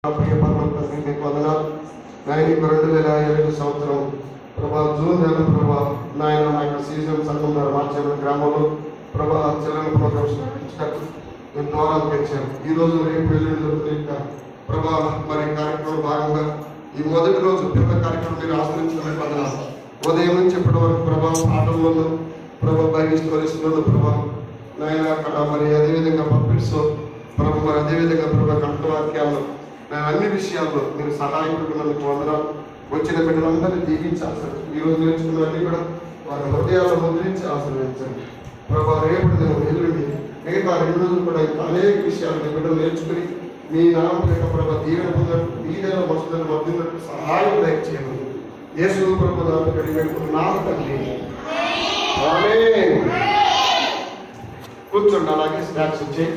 ప్రియ పరమ తండ్రి మీకు వందనాలు. నాయన 2020 సంవత్సరం ప్రభా జూన్ నెల ప్రభా నాయన మా యొక్క సీజన్ సంఘం ద్వారా మార్చారు గ్రామంలో ప్రభా చిల్డ్రన్ ప్రోగ్రామ్స్ మేము దూరాలు తెచ్చాము. ఈ రోజు రేపు వెళ్ళి ప్రభా మరి కార్యక్రమం భాగంగా ఈ మొదటి రోజు పిల్లల కార్యక్రమం మీరు ఆశ్రయించడం వందనాలు. ఉదయం నుంచి ఇప్పటి వరకు ప్రభా పాటల్లో ప్రభా బైబిల్ స్టోరీస్లలో ప్రభా నాయన అక్కడ మరి అదేవిధంగా పప్పిట్స్ ప్రభు మరి అదేవిధంగా ప్రభా కంఠవాక్యాలు అన్ని విషయాల్లో మీరు సహాయకులకు వందనాలు. వచ్చిన బిడ్డలందరినీ దీవించి ఆశ్రయించండి. ఈ రోజు నేర్చుకున్నవన్నీ కూడా వారి హృదయాల్లో ముద్రించి ఆశ్రయించండి ప్రభా. రేపటి దినం ఎల్లుండి మిగతా 2 రోజులు కూడా ఇంకా అనేక విషయాలు మీ బిడ్డలు నేర్చుకుని మీ నామం యొక్క ప్రభా దీవెన పొందినట్టు వీధుల మస్తులను వర్ధినట్టు సహాయం దయచేయమని యేసు ప్రభు నామమున తండ్రి ఆమేన్. కూర్చోండి, అలాగే స్నాక్స్ వచ్చాయి.